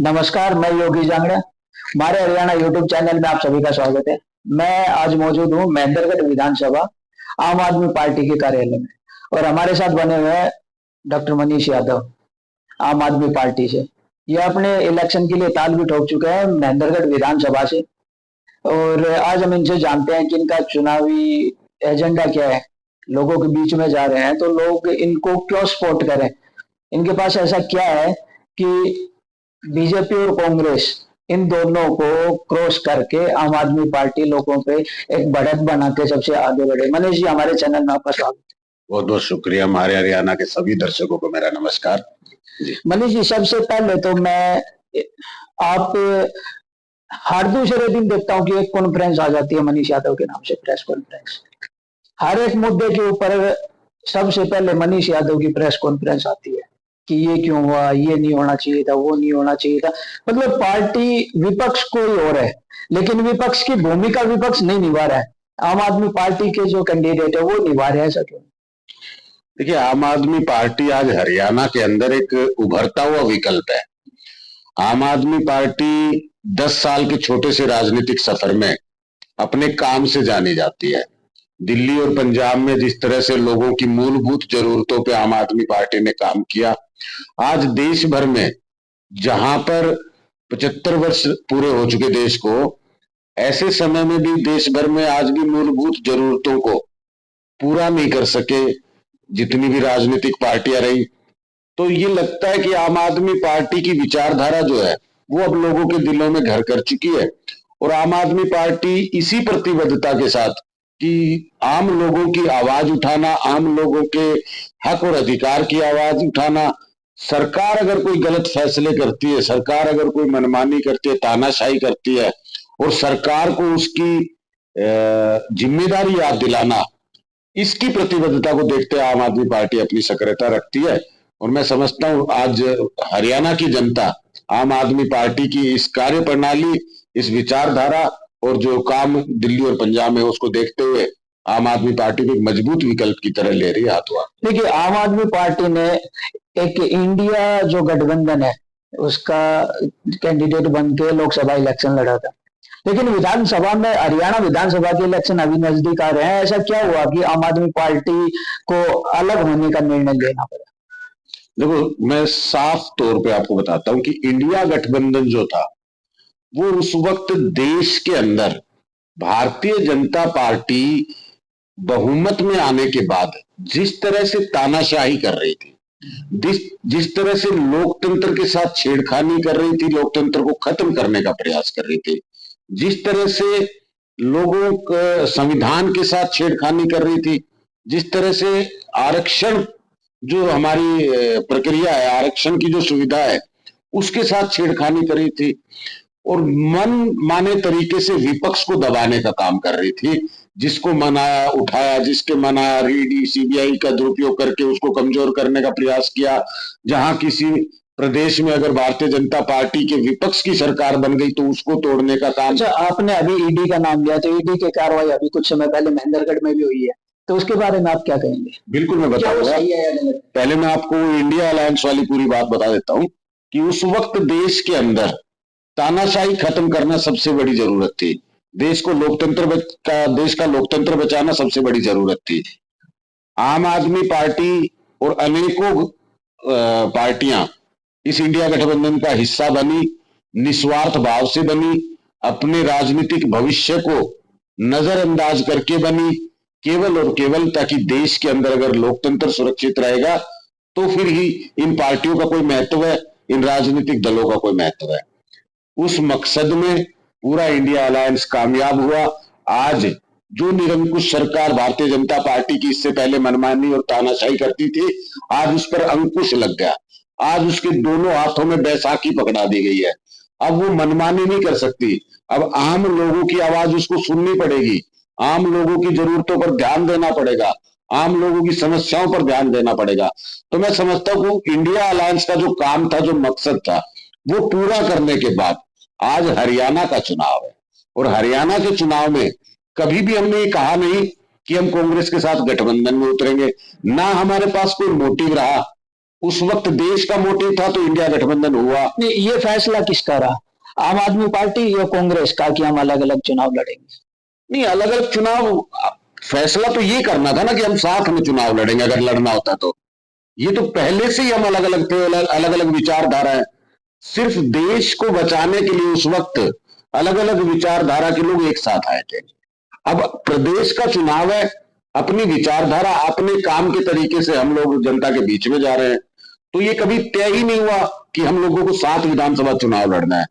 नमस्कार, मैं योगी जांगड़ा। हमारे हरियाणा यूट्यूब चैनल में आप सभी का स्वागत है। मैं आज मौजूद हूँ महेंद्रगढ़ विधानसभा आम आदमी पार्टी के कार्यालय में, और हमारे साथ बने हुए हैं डॉक्टर मनीष यादव, आम आदमी पार्टी से। ये अपने इलेक्शन के लिए ताल भी ठोक चुके हैं महेंद्रगढ़ विधानसभा से, और आज हम इनसे जानते हैं कि इनका चुनावी एजेंडा क्या है। लोगों के बीच में जा रहे हैं तो लोग इनको क्यों सपोर्ट करें, इनके पास ऐसा क्या है कि बीजेपी और कांग्रेस इन दोनों को क्रॉस करके आम आदमी पार्टी लोगों पे एक बढ़त बना के सबसे आगे बढ़े। मनीष जी, हमारे चैनल में आपका स्वागत है। बहुत बहुत शुक्रिया। हमारे हरियाणा के सभी दर्शकों को मेरा नमस्कार जी। मनीष जी, सबसे पहले तो मैं आप हर दूसरे दिन देखता हूँ कि एक कॉन्फ्रेंस आ जाती है मनीष यादव के नाम से, प्रेस कॉन्फ्रेंस। हर एक मुद्दे के ऊपर सबसे पहले मनीष यादव की प्रेस कॉन्फ्रेंस आती है कि ये क्यों हुआ, ये नहीं होना चाहिए था, वो नहीं होना चाहिए था। मतलब पार्टी विपक्ष कोई और है, लेकिन विपक्ष की भूमिका विपक्ष नहीं निभा रहा है। आम आदमी पार्टी के जो कैंडिडेट है वो निभा रहे हैं, ऐसा क्यों? देखिए, आम आदमी पार्टी आज हरियाणा के अंदर एक उभरता हुआ विकल्प है। आम आदमी पार्टी 10 साल के छोटे से राजनीतिक सफर में अपने काम से जानी जाती है। दिल्ली और पंजाब में जिस तरह से लोगों की मूलभूत जरूरतों पे आम आदमी पार्टी ने काम किया, आज देश भर में जहां पर 75 वर्ष पूरे हो चुके देश को, ऐसे समय में भी देश भर में आज भी मूलभूत जरूरतों को पूरा नहीं कर सके जितनी भी राजनीतिक पार्टियां रही। तो ये लगता है कि आम आदमी पार्टी की विचारधारा जो है वो अब लोगों के दिलों में घर कर चुकी है, और आम आदमी पार्टी इसी प्रतिबद्धता के साथ कि आम लोगों की आवाज उठाना, आम लोगों के हक और अधिकार की आवाज उठाना, सरकार अगर कोई गलत फैसले करती है, सरकार अगर कोई मनमानी करती है, तानाशाही करती है, और सरकार को उसकी जिम्मेदारी याद दिलाना, इसकी प्रतिबद्धता को देखते आम आदमी पार्टी अपनी सक्रियता रखती है। और मैं समझता हूं आज हरियाणा की जनता आम आदमी पार्टी की इस कार्य प्रणाली, इस विचारधारा और जो काम दिल्ली और पंजाब में उसको देखते हुए आम आदमी पार्टी को एक मजबूत विकल्प की तरह ले रही है हाथों हाथ। देखिए, आम आदमी पार्टी ने एक इंडिया जो गठबंधन है उसका कैंडिडेट बन के लोकसभा इलेक्शन लड़ा था, लेकिन विधानसभा में, हरियाणा विधानसभा के इलेक्शन अभी नजदीक आ रहे हैं। ऐसा क्या हुआ कि आम आदमी पार्टी को अलग होने का निर्णय लेना पड़ा? देखो, मैं साफ तौर पे आपको बताता हूं कि इंडिया गठबंधन जो था वो उस वक्त देश के अंदर भारतीय जनता पार्टी बहुमत में आने के बाद जिस तरह से तानाशाही कर रही थी, जिस तरह से लोकतंत्र के साथ छेड़खानी कर रही थी, लोकतंत्र को खत्म करने का प्रयास कर रही थी, जिस तरह से लोगों का संविधान के साथ छेड़खानी कर रही थी, जिस तरह से आरक्षण जो हमारी प्रक्रिया है, आरक्षण की जो सुविधा है उसके साथ छेड़खानी कर रही थी, और मन माने तरीके से विपक्ष को दबाने का काम कर रही थी। जिसको मनाया उठाया, जिसके मनाया ईडी सीबीआई का दुरुपयोग करके उसको कमजोर करने का प्रयास किया। जहां किसी प्रदेश में अगर भारतीय जनता पार्टी के विपक्ष की सरकार बन गई तो उसको तोड़ने का काम। अच्छा, आपने अभी ईडी का नाम लिया, तो ईडी की कार्रवाई अभी कुछ समय पहले महेंद्रगढ़ में भी हुई है, तो उसके बारे में आप क्या कहेंगे? बिल्कुल मैं बताऊंगा। पहले मैं आपको इंडिया अलायंस वाली पूरी बात बता देता हूं कि उस वक्त देश के अंदर तानाशाही खत्म करना सबसे बड़ी जरूरत थी। देश का लोकतंत्र बचाना सबसे बड़ी जरूरत थी। आम आदमी पार्टी और अनेकों पार्टियां इस इंडिया गठबंधन का हिस्सा बनी, निस्वार्थ भाव से बनी, अपने राजनीतिक भविष्य को नजरअंदाज करके बनी, केवल और केवल ताकि देश के अंदर अगर लोकतंत्र सुरक्षित रहेगा तो फिर ही इन पार्टियों का कोई महत्व है, इन राजनीतिक दलों का कोई महत्व है। उस मकसद में पूरा इंडिया अलायंस कामयाब हुआ। आज जो निरंकुश सरकार भारतीय जनता पार्टी की इससे पहले मनमानी और तानाशाही करती थी, आज उस पर अंकुश लग गया। आज उसके दोनों हाथों में बैसाखी पकड़ा दी गई है। अब वो मनमानी नहीं कर सकती, अब आम लोगों की आवाज उसको सुननी पड़ेगी, आम लोगों की जरूरतों पर ध्यान देना पड़ेगा, आम लोगों की समस्याओं पर ध्यान देना पड़ेगा। तो मैं समझता हूँ इंडिया अलायंस का जो काम था, जो मकसद था, वो पूरा करने के बाद आज हरियाणा का चुनाव है, और हरियाणा के चुनाव में कभी भी हमने ये कहा नहीं कि हम कांग्रेस के साथ गठबंधन में उतरेंगे, ना हमारे पास कोई मोटिव रहा उस वक्त देश का मोटिव था तो इंडिया गठबंधन हुआ। नहीं, ये फैसला किसका रहा, आम आदमी पार्टी या कांग्रेस का, कि हम अलग अलग चुनाव लड़ेंगे? नहीं, अलग अलग चुनाव, फैसला तो ये करना था ना कि हम साथ में चुनाव लड़ेंगे अगर लड़ना होता तो। ये तो पहले से ही हम अलग अलग थे, अलग अलग विचारधारा है। सिर्फ देश को बचाने के लिए उस वक्त अलग अलग विचारधारा के लोग एक साथ आए थे। अब प्रदेश का चुनाव है, अपनी विचारधारा अपने काम के तरीके से हम लोग जनता के बीच में जा रहे हैं, तो ये कभी तय ही नहीं हुआ कि हम लोगों को 7 विधानसभा चुनाव लड़ना है।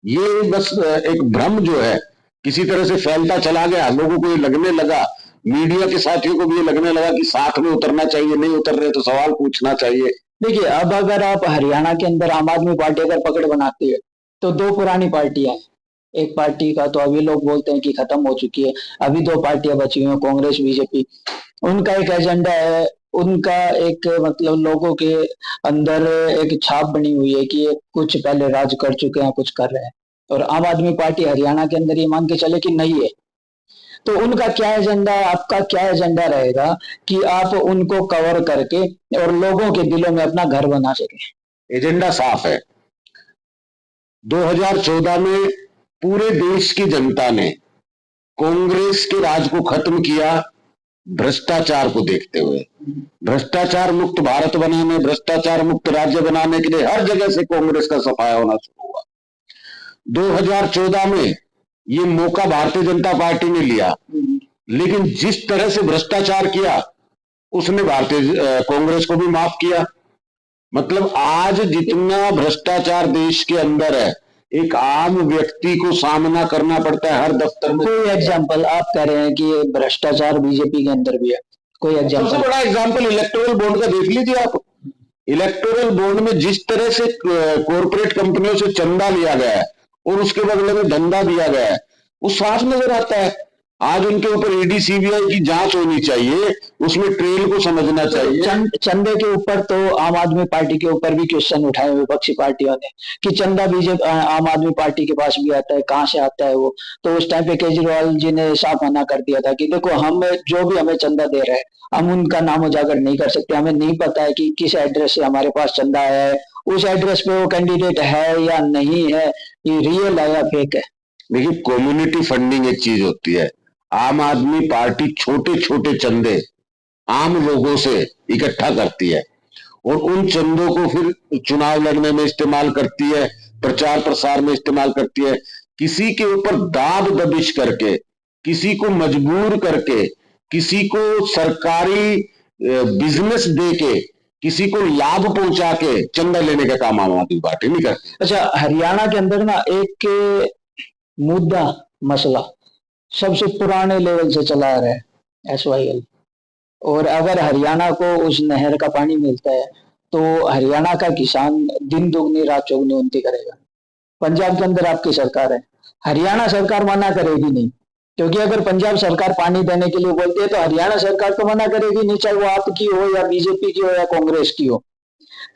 ये बस एक भ्रम जो है किसी तरह से फैलता चला गया, लोगों को ये लगने लगा, मीडिया के साथियों को भी ये लगने लगा कि साथ में उतरना चाहिए, नहीं उतर रहे तो सवाल पूछना चाहिए। देखिए, अब अगर आप हरियाणा के अंदर आम आदमी पार्टी अगर पकड़ बनाती है तो 2 पुरानी पार्टियां हैं। एक पार्टी का तो अभी लोग बोलते हैं कि खत्म हो चुकी है, अभी 2 पार्टियां बची हुई हैं, कांग्रेस बीजेपी। उनका एक एजेंडा है, उनका एक मतलब लोगों के अंदर एक छाप बनी हुई है कि ये कुछ पहले राज कर चुके हैं, कुछ कर रहे हैं। और आम आदमी पार्टी हरियाणा के अंदर ये मान के चले कि नहीं है। तो उनका क्या एजेंडा है, आपका क्या एजेंडा रहेगा कि आप उनको कवर करके और लोगों के दिलों में अपना घर बना सके? एजेंडा साफ है। 2014 में पूरे देश की जनता ने कांग्रेस के राज को खत्म किया, भ्रष्टाचार को देखते हुए। भ्रष्टाचार मुक्त भारत बनाने, भ्रष्टाचार मुक्त राज्य बनाने के लिए हर जगह से कांग्रेस का सफाया होना शुरू हुआ। 2014 में ये मौका भारतीय जनता पार्टी ने लिया, लेकिन जिस तरह से भ्रष्टाचार किया उसने भारतीय कांग्रेस को भी माफ किया। मतलब आज जितना भ्रष्टाचार देश के अंदर है, एक आम व्यक्ति को सामना करना पड़ता है हर दफ्तर में। कोई एग्जांपल आप कह रहे हैं कि ये भ्रष्टाचार बीजेपी के अंदर भी है, कोई एग्जांपल? सबसे बड़ा एग्जांपल इलेक्टोरल बॉन्ड का देख लीजिए आप। इलेक्टोरल बॉन्ड में जिस तरह से कॉर्पोरेट कंपनियों से चंदा लिया गया है और उसके बदले में धंधा दिया गया है, वो साफ नजर आता है। आज उनके ऊपर ईडी सीबीआई की जांच होनी चाहिए, उसमें ट्रेल को समझना चाहिए। चंदे के ऊपर तो आम आदमी पार्टी के ऊपर भी क्वेश्चन उठाए विपक्षी पार्टियों ने कि चंदा बीजेपी आम आदमी पार्टी के पास भी आता है, कहां से आता है वो? तो उस टाइम पे केजरीवाल जी ने साफ मना कर दिया था कि देखो, हम जो भी हमें चंदा दे रहे हैं हम उनका नाम उजागर नहीं कर सकते, हमें नहीं पता है कि किस एड्रेस से हमारे पास चंदा आया है, उस एड्रेस पे वो कैंडिडेट है या नहीं है, ये रियल है या फेक है। देखिए, कम्युनिटी फंडिंग एक चीज होती है। आम आदमी पार्टी छोटे छोटे चंदे आम लोगों से इकट्ठा करती है और उन चंदों को फिर चुनाव लड़ने में इस्तेमाल करती है, प्रचार प्रसार में इस्तेमाल करती है। किसी के ऊपर दाब दबिश करके, किसी को मजबूर करके, किसी को सरकारी बिजनेस दे के, किसी को लाभ पहुंचा के चंदा लेने का काम आम आदमी पार्टी नहीं करती। अच्छा, हरियाणा के अंदर ना एक मुद्दा मसला सबसे पुराने लेवल से चला आ रहा है, SYL। और अगर हरियाणा को उस नहर का पानी मिलता है तो हरियाणा का किसान दिन दुगनी रात चौगनी उन्नति करेगा। पंजाब के अंदर आपकी सरकार है, हरियाणा सरकार मना करेगी नहीं, क्योंकि अगर पंजाब सरकार पानी देने के लिए बोलती है तो हरियाणा सरकार तो मना करेगी नहीं, चाहे वो आपकी हो या बीजेपी की हो या कांग्रेस की हो।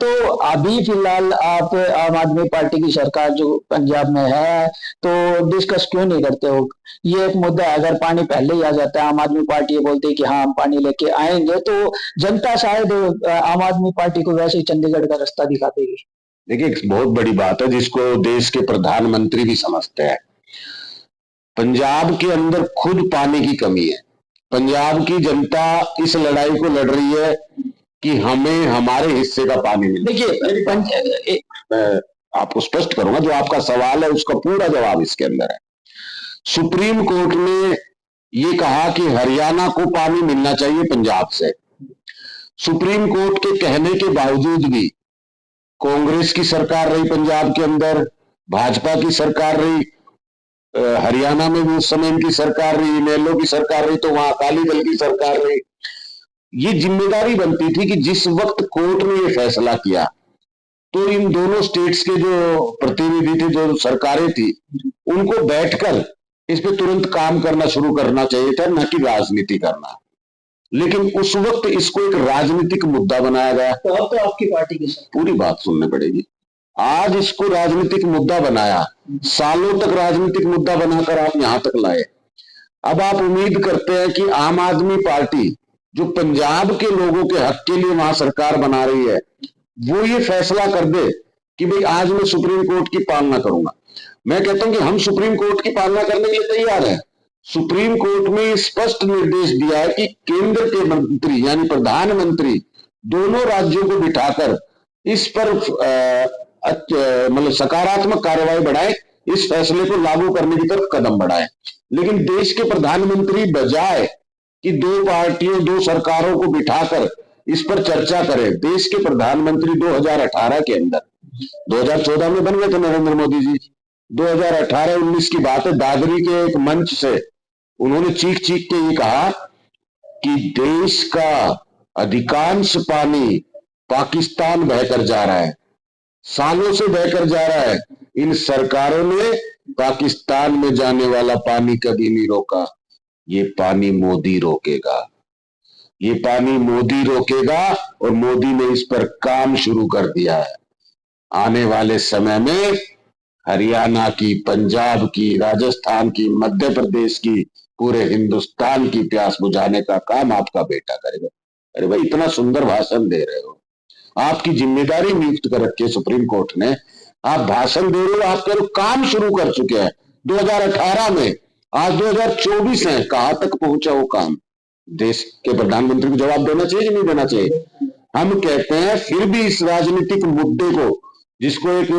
तो अभी फिलहाल आप आम आदमी पार्टी की सरकार जो पंजाब में है, तो डिस्कस क्यों नहीं करते हो? ये एक मुद्दा है। अगर पानी पहले ही आ जाता है, आम आदमी पार्टी ये बोलती है कि हाँ हम पानी लेके आएंगे, तो जनता शायद आम आदमी पार्टी को वैसे ही चंडीगढ़ का रास्ता दिखा देगी। देखिए, एक बहुत बड़ी बात है जिसको देश के प्रधानमंत्री भी समझते हैं। पंजाब के अंदर खुद पानी की कमी है। पंजाब की जनता इस लड़ाई को लड़ रही है कि हमें हमारे हिस्से का पानी मिले। देखिए, मैं आपको स्पष्ट करूंगा, जो आपका सवाल है उसका पूरा जवाब इसके अंदर है। सुप्रीम कोर्ट ने ये कहा कि हरियाणा को पानी मिलना चाहिए पंजाब से। सुप्रीम कोर्ट के कहने के बावजूद भी कांग्रेस की सरकार रही पंजाब के अंदर, भाजपा की सरकार रही, हरियाणा में भी उस समय इनकी सरकार रही, इनेलो की सरकार रही, तो वहां अकाली दल की सरकार रही। ये जिम्मेदारी बनती थी कि जिस वक्त कोर्ट ने ये फैसला किया तो इन दोनों स्टेट्स के जो प्रतिनिधि थे, जो सरकारें थी, उनको बैठकर इस पे तुरंत काम करना शुरू करना चाहिए था, न कि राजनीति करना। लेकिन उस वक्त इसको एक राजनीतिक मुद्दा बनाया गया। तो अब तो आपकी पार्टी की पूरी बात सुननी पड़ेगी। आज इसको राजनीतिक मुद्दा बनाया, सालों तक राजनीतिक मुद्दा बनाकर आप यहां तक लाए। अब आप उम्मीद करते हैं कि आम आदमी पार्टी जो पंजाब के लोगों के हक के लिए वहां सरकार बना रही है, वो ये फैसला कर दे कि भाई आज मैं सुप्रीम कोर्ट की पालना करूंगा। मैं कहता हूं कि हम सुप्रीम कोर्ट की पालना करने के लिए तैयार हैं। सुप्रीम कोर्ट में स्पष्ट निर्देश दिया है कि केंद्र के मंत्री यानी प्रधानमंत्री दोनों राज्यों को बिठाकर इस पर मतलब सकारात्मक कार्रवाई बढ़ाए, इस फैसले को लागू करने की तरफ कदम बढ़ाए। लेकिन देश के प्रधानमंत्री बजाय कि दो पार्टियों, दो सरकारों को बिठाकर इस पर चर्चा करें, देश के प्रधानमंत्री 2018 के अंदर, 2014 में बन गए थे नरेंद्र मोदी जी, 2018-19 की बात है, दादरी के एक मंच से उन्होंने चीख चीख के ये कहा कि देश का अधिकांश पानी पाकिस्तान बहकर जा रहा है, सालों से बहकर जा रहा है। इन सरकारों ने पाकिस्तान में जाने वाला पानी कभी नहीं रोका। ये पानी मोदी रोकेगा, ये पानी मोदी रोकेगा और मोदी ने इस पर काम शुरू कर दिया है। आने वाले समय में हरियाणा की, पंजाब की, राजस्थान की, मध्य प्रदेश की, पूरे हिंदुस्तान की प्यास बुझाने का काम आपका बेटा करेगा। अरे भाई, इतना सुंदर भाषण दे रहे हो, आपकी जिम्मेदारी नियुक्त कर रखी है सुप्रीम कोर्ट ने, आप भाषण दे रहे हो, आपके लोग काम शुरू कर चुके हैं 2018 में, आज 2024 है, कहां तक पहुंचा वो काम? देश के प्रधानमंत्री को जवाब देना चाहिए कि नहीं देना चाहिए? हम कहते हैं फिर भी इस राजनीतिक मुद्दे को, जिसको एक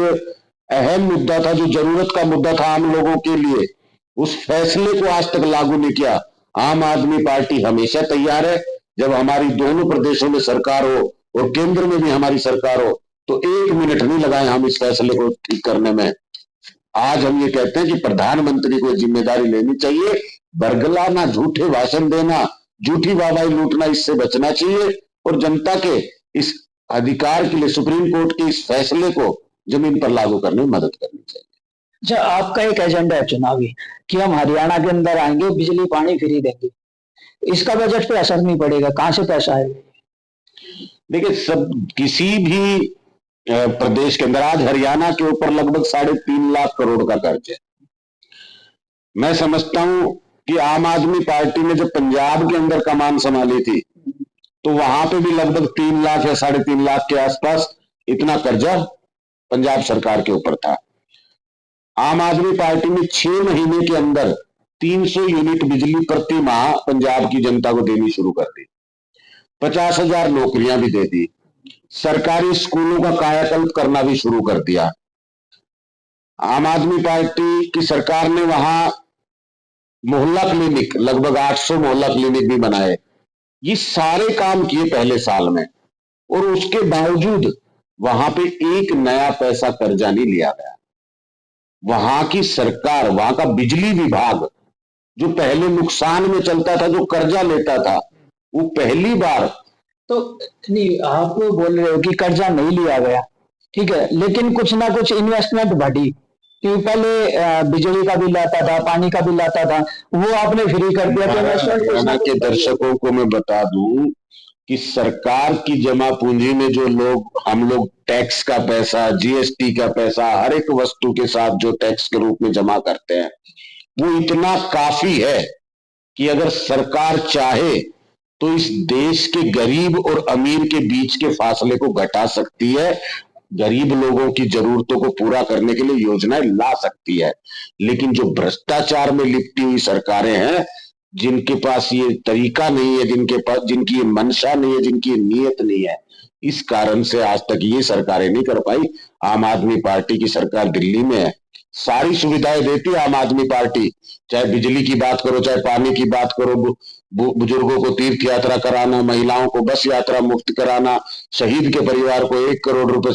अहम मुद्दा था, जो जरूरत का मुद्दा था आम लोगों के लिए, उस फैसले को आज तक लागू नहीं किया। आम आदमी पार्टी हमेशा तैयार है, जब हमारी दोनों प्रदेशों में सरकार हो और केंद्र में भी हमारी सरकार हो, तो एक मिनट नहीं लगाए हम इस फैसले को ठीक करने में। आज हम ये कहते हैं कि प्रधानमंत्री को जिम्मेदारी लेनी चाहिए, बरगलाना, झूठे भाषण देना, झूठी वाहवाही लूटना, इससे बचना चाहिए और जनता के इस अधिकार के लिए सुप्रीम कोर्ट के इस फैसले को जमीन पर लागू करने में मदद करनी चाहिए। अच्छा, आपका एक एजेंडा है चुनावी कि हम हरियाणा के अंदर आएंगे, बिजली पानी फ्री देंगे, इसका बजट पे असर नहीं पड़ेगा, कहां से पैसा आएगा? देखिए, सब किसी भी प्रदेश के अंदर आज हरियाणा के ऊपर लगभग 3.5 लाख करोड़ का कर्ज है। मैं समझता हूं कि आम आदमी पार्टी ने जब पंजाब के अंदर कमान संभाली थी, तो वहां पे भी लगभग 3 लाख या 3.5 लाख के आसपास इतना कर्जा पंजाब सरकार के ऊपर था। आम आदमी पार्टी ने 6 महीने के अंदर 300 यूनिट बिजली प्रति माह पंजाब की जनता को देनी शुरू कर दी, 50,000 नौकरियां भी दे दी, सरकारी स्कूलों का कायाकल्प करना भी शुरू कर दिया। आम आदमी पार्टी की सरकार ने वहां मोहल्ला क्लिनिक, लगभग 800 मोहल्ला क्लिनिक भी बनाए। ये सारे काम किए पहले साल में, और उसके बावजूद वहां पे एक नया पैसा कर्जा नहीं लिया गया। वहां की सरकार, वहां का बिजली विभाग, जो पहले नुकसान में चलता था, जो कर्जा लेता था, वो पहली बार, तो नहीं, आप बोल रहे हो कि कर्जा नहीं लिया गया, ठीक है, लेकिन कुछ ना कुछ इन्वेस्टमेंट बढ़ी, क्योंकि पहले बिजली का बिल आता था, पानी का बिल आता था, वो आपने फ्री कर दिया। तो हरियाणा के दर्शकों को मैं बता दूं कि सरकार की जमा पूंजी में जो हम लोग टैक्स का पैसा, जीएसटी का पैसा, हर एक वस्तु के साथ जो टैक्स के रूप में जमा करते हैं, वो इतना काफी है कि अगर सरकार चाहे तो इस देश के गरीब और अमीर के बीच के फासले को घटा सकती है, गरीब लोगों की जरूरतों को पूरा करने के लिए योजनाएं ला सकती है। लेकिन जो भ्रष्टाचार में लिपटी हुई सरकारें हैं, जिनके पास ये तरीका नहीं है, जिनकी ये मंशा नहीं है, जिनकी ये नीयत नहीं है, इस कारण से आज तक ये सरकारें नहीं कर पाई। आम आदमी पार्टी की सरकार दिल्ली में है, सारी सुविधाएं देती है आम आदमी पार्टी, चाहे बिजली की बात करो, चाहे पानी की बात करो, बुजुर्गों को तीर्थ यात्रा कराना, महिलाओं को बस यात्रा मुफ्त कराना, शहीद के परिवार को 1 करोड़ रुपए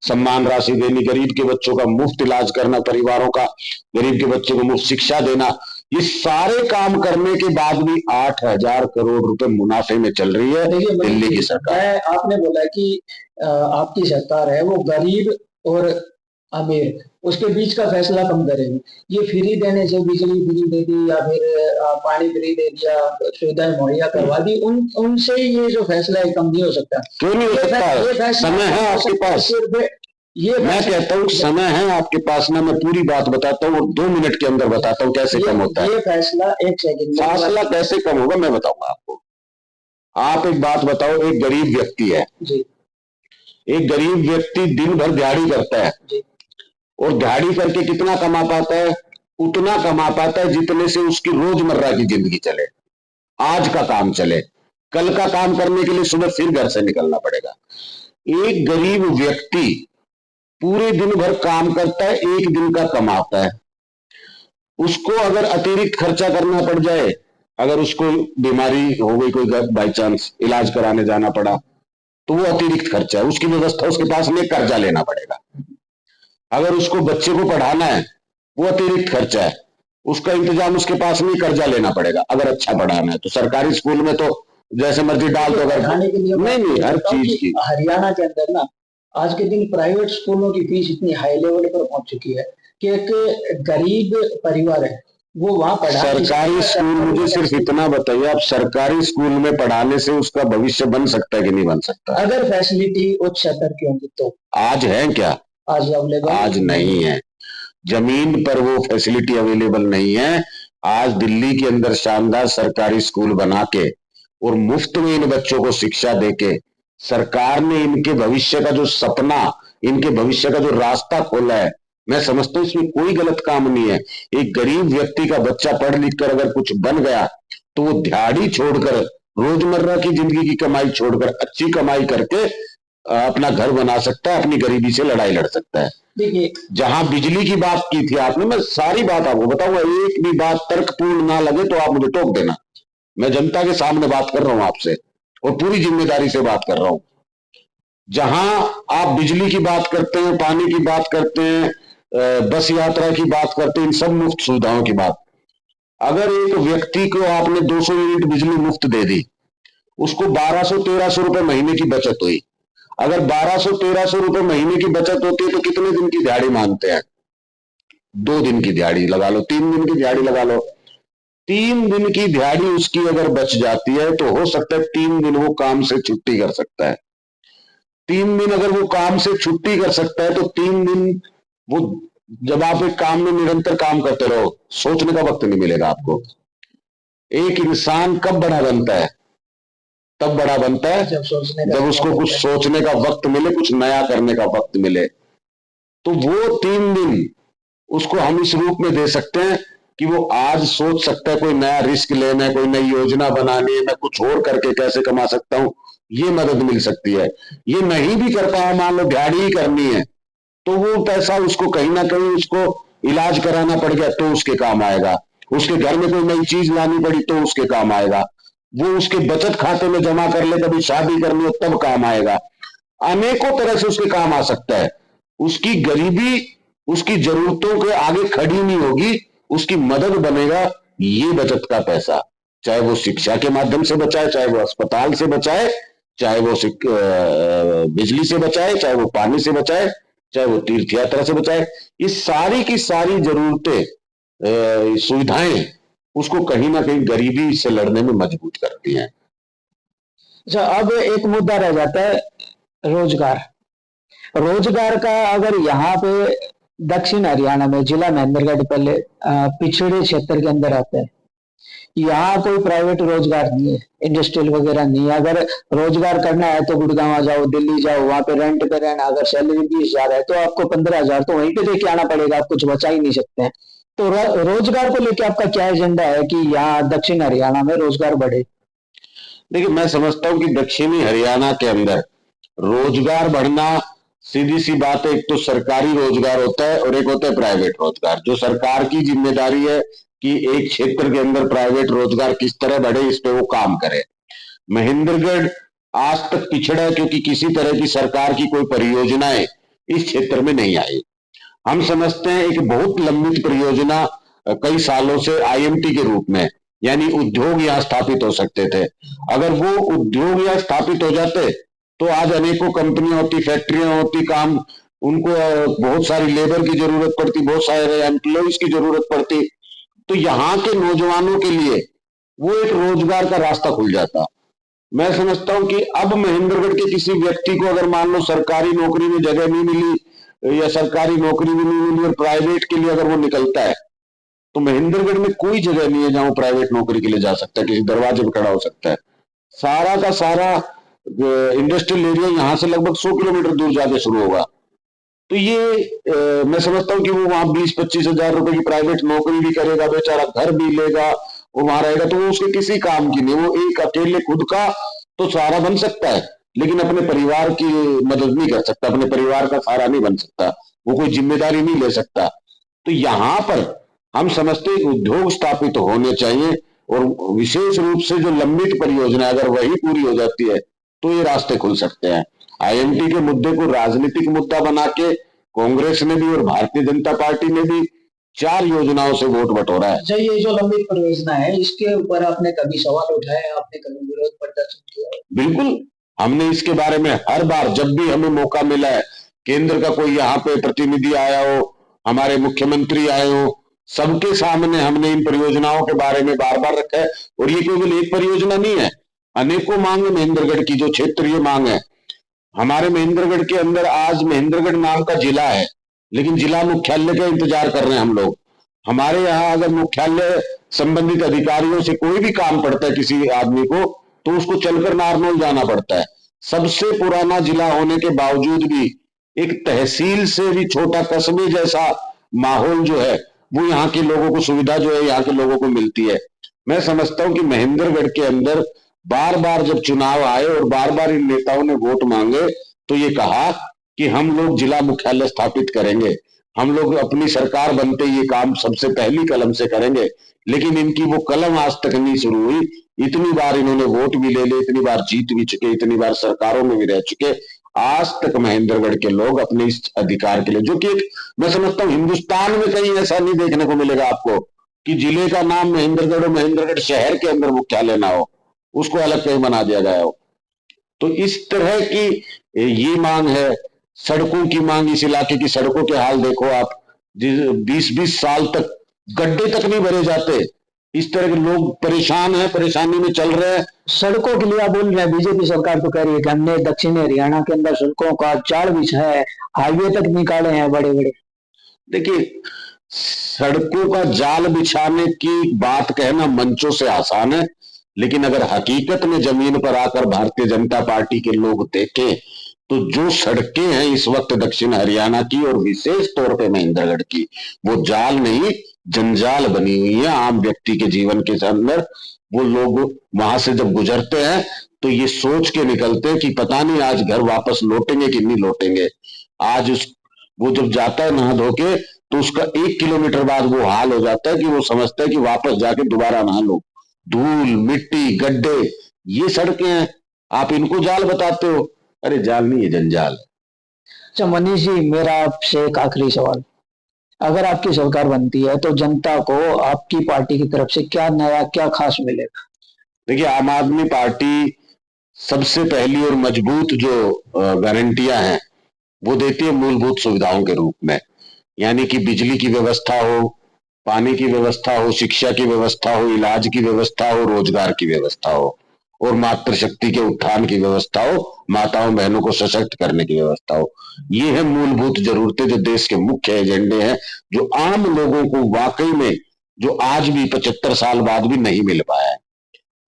सम्मान राशि देनी, गरीब के बच्चों का मुफ्त इलाज करना, परिवारों का, गरीब के बच्चों को मुफ्त शिक्षा देना, ये सारे काम करने के बाद भी 8,000 करोड़ रुपए मुनाफे में चल रही है दिल्ली की सरकार। आपने बोला कि आपकी सरकार है वो गरीब और अमीर, उसके बीच का फैसला कम करेंगे। ये फ्री देने से, बिजली फ्री दे दी या फिर पानी फ्री दे दिया, सुविधाएं मुहैया करवा दी, उनसे ये जो फैसला है कम नहीं हो सकता। क्यों नहीं हो सकता? समय है आपके पास। ये मैं कहता हूँ समय है आपके पास ना, मैं पूरी बात बताता हूँ और 2 मिनट के अंदर बताता हूँ कैसे कम होता है। ये फैसला, एक सेकंड, फासला कैसे कम होगा मैं बताऊंगा आपको। आप एक बात बताओ, एक गरीब व्यक्ति है, जी, एक गरीब व्यक्ति दिन भर दिहाड़ी करता है और दिहाड़ी करके कितना कमा पाता है? उतना कमा पाता है जितने से उसकी रोजमर्रा की जिंदगी चले, आज का काम चले। कल का काम करने के लिए सुबह फिर घर से निकलना पड़ेगा। एक गरीब व्यक्ति पूरे दिन भर काम करता है, एक दिन का कमाता है। उसको अगर अतिरिक्त खर्चा करना पड़ जाए, अगर उसको बीमारी हो गई, कोई बाई चांस इलाज कराने जाना पड़ा, तो वो अतिरिक्त खर्चा है, उसकी व्यवस्था उसके पास में कर्जा लेना पड़ेगा। अगर उसको बच्चे को पढ़ाना है, वो अतिरिक्त खर्चा है, उसका इंतजाम उसके पास में कर्जा लेना पड़ेगा। अगर अच्छा पढ़ाना है तो सरकारी स्कूल में तो जैसे मर्जी डाल दो, अगर खाने के लिए नहीं हर चीज की। हरियाणा के अंदर ना आज के दिन प्राइवेट स्कूलों की फीस इतनी हाई लेवल पर पहुंच चुकी है कि एक गरीब परिवार है वो वहां पढ़ा। सरकारी स्कूल, मुझे सिर्फ इतना बताइए, आप सरकारी स्कूल में पढ़ाने से उसका भविष्य बन सकता है कि नहीं बन सकता? अगर फैसिलिटी उच्च स्तर की होंगी तो। आज है क्या? आज अवेलेबल आज नहीं है, जमीन पर वो फैसिलिटी अवेलेबल नहीं है। आज दिल्ली के अंदर शानदार सरकारी स्कूल बना के और मुफ्त में इन बच्चों को शिक्षा देके सरकार ने इनके भविष्य का जो सपना, इनके भविष्य का जो रास्ता खोला है, मैं समझता हूं इसमें कोई गलत काम नहीं है। एक गरीब व्यक्ति का बच्चा पढ़ लिख कर अगर कुछ बन गया तो वो दिहाड़ी छोड़कर, रोजमर्रा की जिंदगी की कमाई छोड़कर अच्छी कमाई करके अपना घर बना सकता है, अपनी गरीबी से लड़ाई लड़ सकता है। देखिए, जहां बिजली की बात की थी आपने, मैं सारी बात आपको बताऊंगा, एक भी बात तर्कपूर्ण ना लगे तो आप मुझे टोक देना। मैं जनता के सामने बात कर रहा हूं आपसे और पूरी जिम्मेदारी से बात कर रहा हूं। जहां आप बिजली की बात करते हैं, पानी की बात करते हैं, बस यात्रा की बात करते हैं, इन सब मुफ्त सुविधाओं की बात, अगर एक व्यक्ति को आपने 200 यूनिट बिजली मुफ्त दे दी, उसको 1200-1300 रुपए महीने की बचत हुई। अगर 1200-1300 रुपए महीने की बचत होती है तो कितने दिन की दिहाड़ी मानते हैं? 2 दिन की दिहाड़ी लगा लो, 3 दिन की दिहाड़ी लगा लो। 3 दिन की दिहाड़ी उसकी अगर बच जाती है तो हो सकता है 3 दिन वो काम से छुट्टी कर सकता है। 3 दिन अगर वो काम से छुट्टी कर सकता है तो 3 दिन वो, जब आप एक काम में निरंतर काम करते रहो, सोचने का वक्त नहीं मिलेगा आपको। एक इंसान कब बड़ा बनता है? तब बड़ा बनता है जब उसको कुछ सोचने का वक्त मिले, कुछ नया करने का वक्त मिले। तो वो 3 दिन उसको हम इस रूप में दे सकते हैं कि वो आज सोच सकता है कोई नया रिस्क लेना है, कोई नई योजना बनानी है, मैं कुछ और करके कैसे कमा सकता हूं, ये मदद मिल सकती है। ये नहीं भी कर पाया, मान लो दिहाड़ी ही करनी है, तो वो पैसा उसको कहीं ना कहीं उसको इलाज कराना पड़ गया तो उसके काम आएगा। उसके घर में कोई नई चीज लानी पड़ी तो उसके काम आएगा। वो उसके बचत खाते में जमा कर ले, कभी शादी करनी हो तब काम आएगा। अनेकों तरह से उसके काम आ सकता है। उसकी गरीबी उसकी जरूरतों के आगे खड़ी नहीं होगी, उसकी मदद बनेगा ये बचत का पैसा। चाहे वो शिक्षा के माध्यम से बचाए, चाहे वो अस्पताल से बचाए, चाहे वो बिजली से बचाए, चाहे वो पानी से बचाए, चाहे वो तीर्थ यात्रा से बचाए, ये सारी की सारी जरूरतें, सुविधाएं उसको कहीं ना कहीं गरीबी से लड़ने में मजबूत करती हैं। अच्छा, अब एक मुद्दा रह जाता है रोजगार। रोजगार का अगर यहाँ पे दक्षिण हरियाणा में जिला महेंद्रगढ़ पहले पिछड़े क्षेत्र के अंदर आता है, यहाँ कोई प्राइवेट रोजगार नहीं है, इंडस्ट्रियल वगैरह नहीं है। अगर रोजगार करना है तो गुड़गांव जाओ, दिल्ली जाओ, वहां पे रेंट पे रहना, अगर सैलरी 20,000 है तो आपको 15,000 तो वहीं पे देके आना पड़ेगा, आप कुछ बचा ही नहीं सकते हैं। तो रोजगार को लेकर आपका क्या एजेंडा है कि यहाँ दक्षिण हरियाणा में रोजगार बढ़े? देखिए, मैं समझता हूँ कि दक्षिणी हरियाणा के अंदर रोजगार बढ़ना, सीधी सी बात है, एक तो सरकारी रोजगार होता है और एक होता है प्राइवेट रोजगार। जो सरकार की जिम्मेदारी है कि एक क्षेत्र के अंदर प्राइवेट रोजगार किस तरह बढ़े, इस पे वो काम करे। महेंद्रगढ़ आज तक पिछड़ा है क्योंकि किसी तरह की सरकार की कोई परियोजनाएं इस क्षेत्र में नहीं आई। हम समझते हैं एक बहुत लंबित परियोजना कई सालों से आईएमटी के रूप में, यानी उद्योग यहाँ स्थापित हो सकते थे। अगर वो उद्योग यहाँ स्थापित हो जाते तो आज अनेकों कंपनियां होती, फैक्ट्रियां होती, काम, उनको बहुत सारी लेबर की जरूरत पड़ती, बहुत सारे एम्प्लॉइज की जरूरत पड़ती, तो यहाँ के नौजवानों के लिए वो एक रोजगार का रास्ता खुल जाता। मैं समझता हूं कि अब महेंद्रगढ़ के किसी व्यक्ति को अगर मान लो सरकारी नौकरी में जगह नहीं मिली या सरकारी नौकरी भी नहीं मिली और प्राइवेट के लिए अगर वो निकलता है, तो महेंद्रगढ़ में कोई जगह नहीं है जहां वो प्राइवेट नौकरी के लिए जा सकता है, किसी दरवाजे पर खड़ा हो सकता है। सारा का सारा इंडस्ट्रियल एरिया यहाँ से लगभग 100 किलोमीटर दूर जाके शुरू होगा। तो ये मैं समझता हूँ कि वो वहां 20-25 हजार रुपए की प्राइवेट नौकरी भी करेगा, बेचारा घर भी लेगा, वो वहां रहेगा, तो वो उसके किसी काम की नहीं। वो एक अकेले खुद का तो सहारा बन सकता है, लेकिन अपने परिवार की मदद नहीं कर सकता, अपने परिवार का सहारा नहीं बन सकता, वो कोई जिम्मेदारी नहीं ले सकता। तो यहाँ पर हम समझते हैं उद्योग स्थापित होने चाहिए, और विशेष रूप से जो लंबित परियोजना अगर वही पूरी हो जाती है तो ये रास्ते खुल सकते हैं। आईएमटी के मुद्दे को राजनीतिक मुद्दा बना के कांग्रेस ने भी और भारतीय जनता पार्टी ने भी 4 योजनाओं से वोट बटोरा है। अच्छा, ये जो लंबित परियोजना है, इसके ऊपर आपने कभी सवाल उठाए, आपने कभी विरोध प्रदर्शन किया? बिल्कुल, हमने इसके बारे में हर बार जब भी हमें मौका मिला है, केंद्र का कोई यहाँ पे प्रतिनिधि आया हो, हमारे मुख्यमंत्री आए हो, सबके सामने हमने इन परियोजनाओं के बारे में बार बार रखा है। और ये केवल एक परियोजना नहीं है, अनेकों मांग है महेंद्रगढ़ की, जो क्षेत्रीय मांग है। हमारे महेंद्रगढ़ के अंदर आज महेंद्रगढ़ नाम का जिला है, लेकिन जिला मुख्यालय का इंतजार कर रहे हैं हम लोग। हमारे यहाँ अगर मुख्यालय संबंधित अधिकारियों से कोई भी काम पड़ता है किसी आदमी को, तो उसको चलकर नारनौल जाना पड़ता है। सबसे पुराना जिला होने के बावजूद भी एक तहसील से भी छोटा कस्बे जैसा माहौल जो है, वो यहाँ के लोगों को, सुविधा जो है यहाँ के लोगों को मिलती है। मैं समझता हूं कि महेंद्रगढ़ के अंदर बार बार जब चुनाव आए और बार बार इन नेताओं ने वोट मांगे, तो ये कहा कि हम लोग जिला मुख्यालय स्थापित करेंगे, हम लोग अपनी सरकार बनते ये काम सबसे पहली कलम से करेंगे। लेकिन इनकी वो कलम आज तक नहीं शुरू हुई। इतनी बार इन्होंने वोट भी ले लिए, इतनी बार जीत भी चुके, इतनी बार सरकारों में भी रह चुके, आज तक महेंद्रगढ़ के लोग अपने इस अधिकार के लिए, जो कि मैं समझता हूँ हिंदुस्तान में कहीं ऐसा नहीं देखने को मिलेगा आपको कि जिले का नाम महेंद्रगढ़ और महेंद्रगढ़ शहर के अंदर मुख्यालय ना हो, उसको अलग कहीं बना दिया गया हो। तो इस तरह की ये मांग है। सड़कों की मांग, इस इलाके की सड़कों के हाल देखो आप, 20-20 साल तक गड्ढे तक नहीं भरे जाते। इस तरह के लोग परेशान हैं, परेशानी में चल रहे हैं। सड़कों के लिए आप बोल रहे हैं, बीजेपी सरकार तो कह रही है कि हमने दक्षिणी हरियाणा के अंदर सड़कों का जाल बिछाया है, हाईवे तक निकाले हैं बड़े बड़े। देखिए, सड़कों का जाल बिछाने की बात कहना मंचों से आसान है, लेकिन अगर हकीकत में जमीन पर आकर भारतीय जनता पार्टी के लोग देखें तो जो सड़कें हैं इस वक्त दक्षिण हरियाणा की और विशेष तौर पे महेंद्रगढ़ की, वो जाल नहीं जंजाल बनी हुई है आम व्यक्ति के जीवन के अंदर। वो लोग वहां से जब गुजरते हैं तो ये सोच के निकलते हैं कि पता नहीं आज घर वापस लौटेंगे कि नहीं लौटेंगे। आज वो जब जाता है नहा धो के, तो उसका 1 किलोमीटर बाद वो हाल हो जाता है कि वो समझता है कि वापस जाके दोबारा नहा लो। धूल, मिट्टी, गड्ढे, ये सड़कें हैं, आप इनको जाल बताते हो। अरे जाल नहीं है, जंजाल है। अच्छा मनीष जी, मेरा आपसे एक आखिरी सवाल, अगर आपकी सरकार बनती है तो जनता को आपकी पार्टी की तरफ से क्या नया, क्या खास मिलेगा? देखिए, आम आदमी पार्टी सबसे पहली और मजबूत जो गारंटियां हैं वो देती है मूलभूत सुविधाओं के रूप में, यानी कि बिजली की व्यवस्था हो, पानी की व्यवस्था हो, शिक्षा की व्यवस्था हो, इलाज की व्यवस्था हो, रोजगार की व्यवस्था हो, और मातृशक्ति के उत्थान की व्यवस्था हो, माताओं बहनों को सशक्त करने की व्यवस्था हो। ये है मूलभूत जरूरतें जो देश के मुख्य एजेंडे हैं, जो आम लोगों को वाकई में, जो आज भी 75 साल बाद भी नहीं मिल पाया है।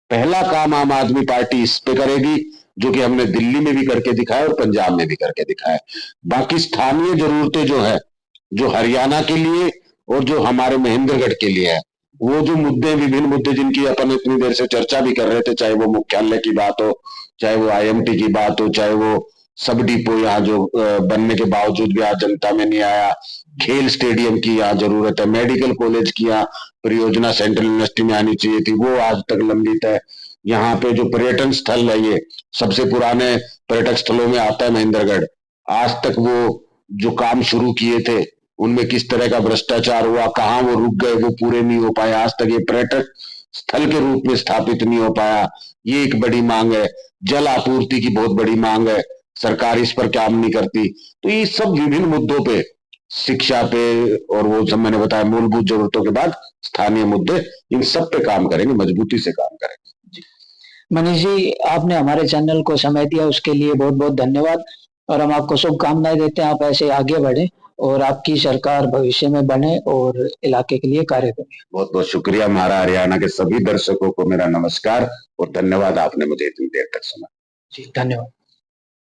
पहला काम आम आदमी पार्टी इस पे करेगी, जो कि हमने दिल्ली में भी करके दिखाया और पंजाब में भी करके दिखाया। बाकी स्थानीय जरूरतें जो है, जो हरियाणा के लिए और जो हमारे महेंद्रगढ़ के लिए है, वो जो मुद्दे, विभिन्न मुद्दे जिनकी अपन इतनी देर से चर्चा भी कर रहे थे, चाहे वो मुख्यालय की बात हो, चाहे वो आईएमटी की बात हो, चाहे वो सब डिपो यहाँ जो बनने के बावजूद भी आज जनता में नहीं आया, खेल स्टेडियम की यहाँ जरूरत है, मेडिकल कॉलेज की यहाँ परियोजना सेंट्रल यूनिवर्सिटी में आनी चाहिए थी, वो आज तक लंबित है। यहाँ पे जो पर्यटन स्थल है, ये सबसे पुराने पर्यटक स्थलों में आता है महेंद्रगढ़, आज तक वो जो काम शुरू किए थे उनमें किस तरह का भ्रष्टाचार हुआ, कहाँ वो रुक गए, वो पूरे नहीं हो पाए, आज तक ये पर्यटक स्थल के रूप में स्थापित नहीं हो पाया। ये एक बड़ी मांग है। जल आपूर्ति की बहुत बड़ी मांग है, सरकार इस पर काम नहीं करती। तो ये सब विभिन्न मुद्दों पे, शिक्षा पे, और वो सब मैंने बताया मूलभूत जरूरतों के बाद स्थानीय मुद्दे, इन सब पे काम करेंगे, मजबूती से काम करेंगे। मनीष जी, आपने हमारे चैनल को समय दिया, उसके लिए बहुत बहुत धन्यवाद, और हम आपको शुभकामनाएं देते हैं। आप ऐसे आगे बढ़े और आपकी सरकार भविष्य में बने और इलाके के लिए कार्य करें। बहुत बहुत शुक्रिया। हमारा हरियाणा के सभी दर्शकों को मेरा नमस्कार और धन्यवाद, आपने मुझे इतनी देर तक सुना। जी धन्यवाद।